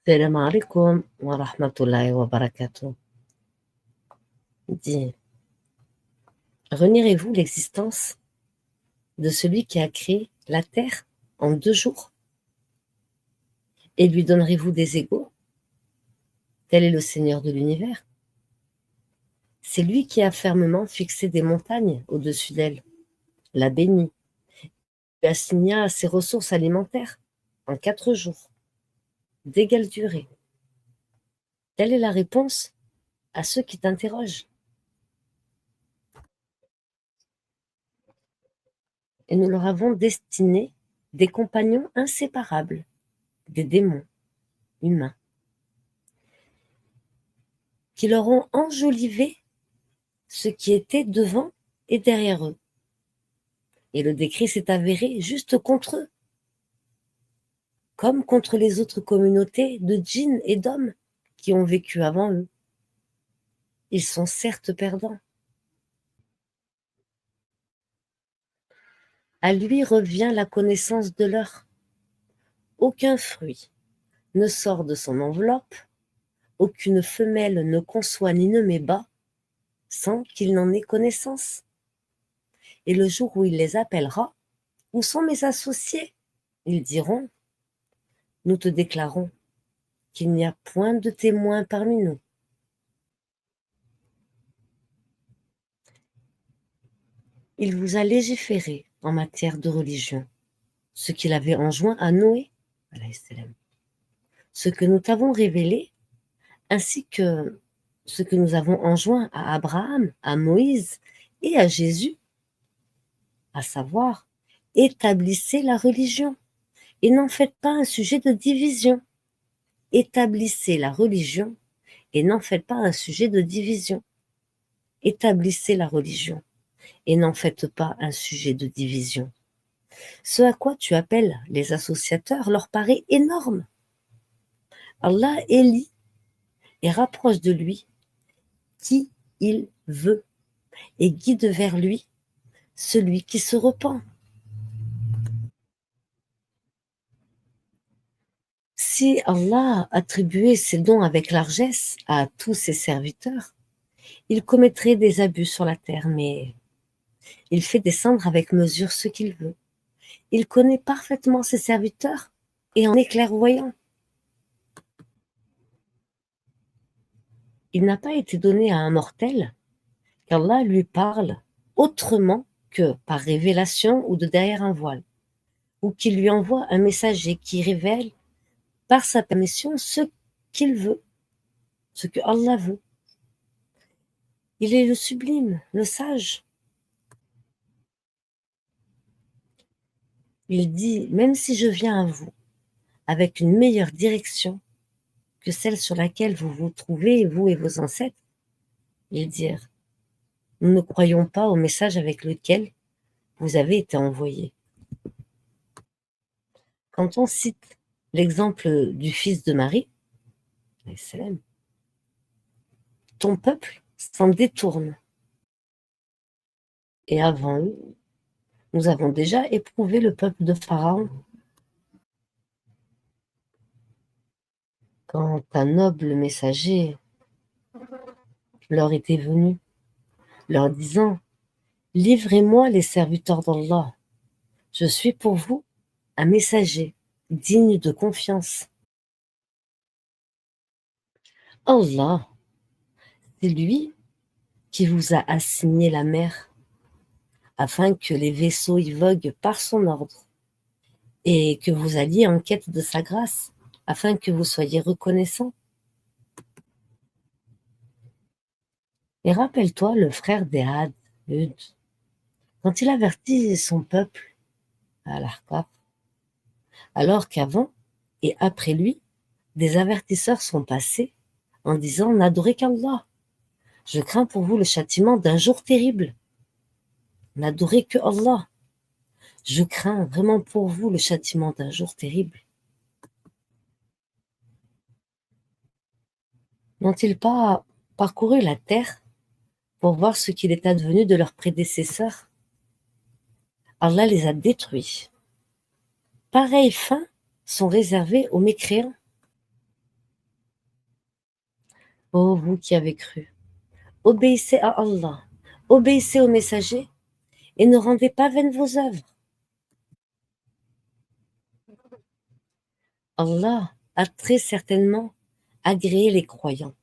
Salam alaikum wa rahmatullahi wa barakatuh. Dis, renierez-vous l'existence de celui qui a créé la terre en 2 jours et lui donnerez-vous des égaux? Tel est le Seigneur de l'univers. C'est lui qui a fermement fixé des montagnes au-dessus d'elle, l'a bénie, lui assigna ses ressources alimentaires en 4 jours, d'égale durée. Telle est la réponse à ceux qui t'interrogent. Et nous leur avons destiné des compagnons inséparables, des démons humains, qui leur ont enjolivé ce qui était devant et derrière eux. Et le décret s'est avéré juste contre eux, comme contre les autres communautés de djinns et d'hommes qui ont vécu avant eux. Ils sont certes perdants. À lui revient la connaissance de l'heure. Aucun fruit ne sort de son enveloppe, aucune femelle ne conçoit ni ne met bas sans qu'il n'en ait connaissance. Et le jour où il les appellera, où sont mes associés? Ils diront, nous te déclarons qu'il n'y a point de témoin parmi nous. Il vous a légiféré en matière de religion, ce qu'il avait enjoint à Noé, ce que nous t'avons révélé, ainsi que ce que nous avons enjoint à Abraham, à Moïse et à Jésus, à savoir, établissez la religion et n'en faites pas un sujet de division. Établissez la religion et n'en faites pas un sujet de division. Établissez la religion et n'en faites pas un sujet de division. Ce à quoi tu appelles les associateurs leur paraît énorme. Allah élit et rapproche de lui qui il veut et guide vers lui celui qui se repent. Si Allah attribuait ses dons avec largesse à tous ses serviteurs, il commettrait des abus sur la terre, mais il fait descendre avec mesure ce qu'il veut. Il connaît parfaitement ses serviteurs et en est clairvoyant. Il n'a pas été donné à un mortel qu'Allah lui parle autrement que par révélation ou de derrière un voile, ou qu'il lui envoie un messager qui révèle par sa permission ce qu'il veut, ce que Allah veut. Il est le sublime, le sage. Il dit, même si je viens à vous avec une meilleure direction que celle sur laquelle vous vous trouvez, vous et vos ancêtres, ils dirent, nous ne croyons pas au message avec lequel vous avez été envoyés. Quand on cite l'exemple du fils de Marie, ton peuple s'en détourne. Et avant eux, nous avons déjà éprouvé le peuple de Pharaon. Quand un noble messager leur était venu, leur disant, livrez-moi les serviteurs d'Allah, je suis pour vous un messager digne de confiance. Allah, c'est lui qui vous a assigné la mer afin que les vaisseaux y voguent par son ordre et que vous alliez en quête de sa grâce afin que vous soyez reconnaissants. Et rappelle-toi le frère d'Ehad, Hud, quand il avertit son peuple à l'Ahqaf, alors qu'avant et après lui, des avertisseurs sont passés en disant « N'adorez qu'Allah, je crains pour vous le châtiment d'un jour terrible. N'adorez que Allah, je crains vraiment pour vous le châtiment d'un jour terrible. » N'ont-ils pas parcouru la terre pour voir ce qu'il est advenu de leurs prédécesseurs? Allah les a détruits pareilles fins sont réservées aux mécréants. Ô vous qui avez cru, obéissez à Allah, obéissez aux messagers et ne rendez pas vaines vos œuvres. Allah a très certainement agréé les croyants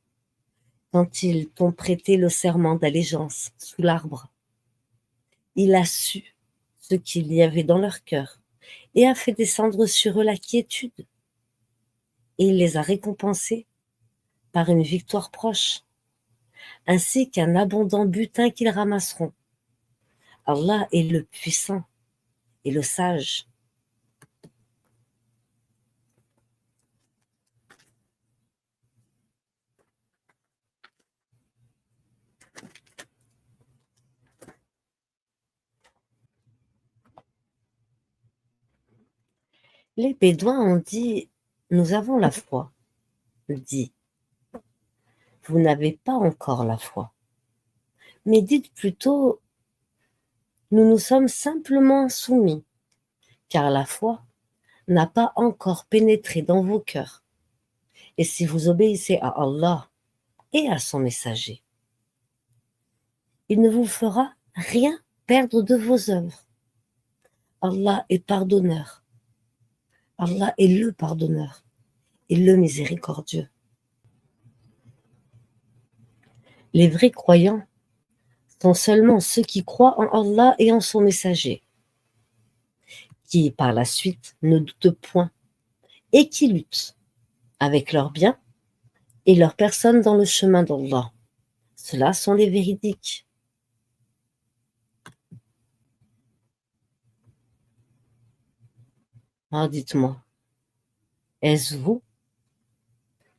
quand ils t'ont prêté le serment d'allégeance sous l'arbre. Il a su ce qu'il y avait dans leur cœur et a fait descendre sur eux la quiétude. Et il les a récompensés par une victoire proche, ainsi qu'un abondant butin qu'ils ramasseront. Allah est le puissant et le sage. Les Bédouins ont dit: nous avons la foi. Dit: vous n'avez pas encore la foi. Mais dites plutôt: nous nous sommes simplement soumis, car la foi n'a pas encore pénétré dans vos cœurs. Et si vous obéissez à Allah et à son messager, il ne vous fera rien perdre de vos œuvres. Allah est pardonneur. Allah est le pardonneur et le miséricordieux. Les vrais croyants sont seulement ceux qui croient en Allah et en son messager, qui par la suite ne doutent point et qui luttent avec leurs biens et leur personne dans le chemin d'Allah. Ceux-là sont les véridiques. Alors dites-moi, est-ce vous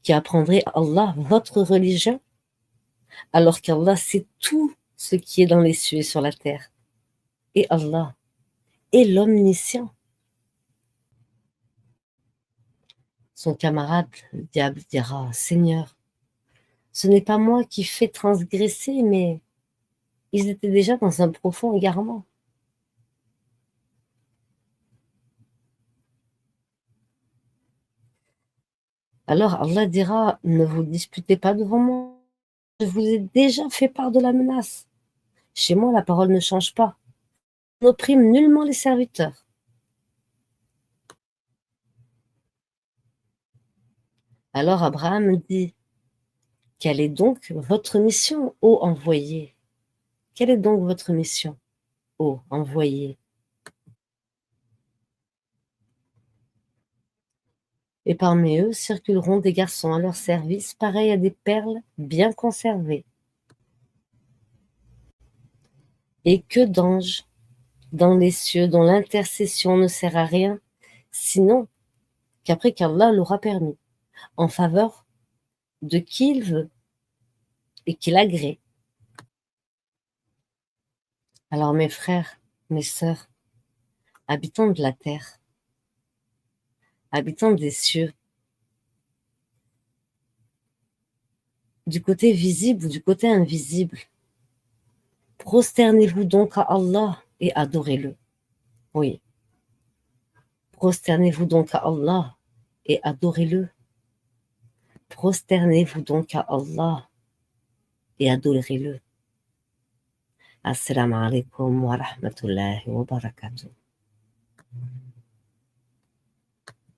qui apprendrez à Allah votre religion, alors qu'Allah sait tout ce qui est dans les cieux et sur la terre? Et Allah est l'omniscient. Son camarade, le diable, dira: Seigneur, ce n'est pas moi qui fais transgresser, mais ils étaient déjà dans un profond égarement. Alors Allah dira: ne vous disputez pas devant moi, je vous ai déjà fait part de la menace. Chez moi, la parole ne change pas. On n'opprime nullement les serviteurs. Alors Abraham dit: quelle est donc votre mission, ô envoyé? Quelle est donc votre mission, ô envoyé? Et parmi eux circuleront des garçons à leur service, pareils à des perles bien conservées. Et que d'anges dans les cieux dont l'intercession ne sert à rien, sinon qu'après qu'Allah l'aura permis, en faveur de qui il veut et qu'il agrée. Alors mes frères, mes sœurs, habitants de la terre, habitants des cieux, du côté visible ou du côté invisible, prosternez-vous donc à Allah et adorez-le. Oui, prosternez-vous donc à Allah et adorez-le. Prosternez-vous donc à Allah et adorez-le. Assalamu alaikum wa rahmatullahi wa barakatuh.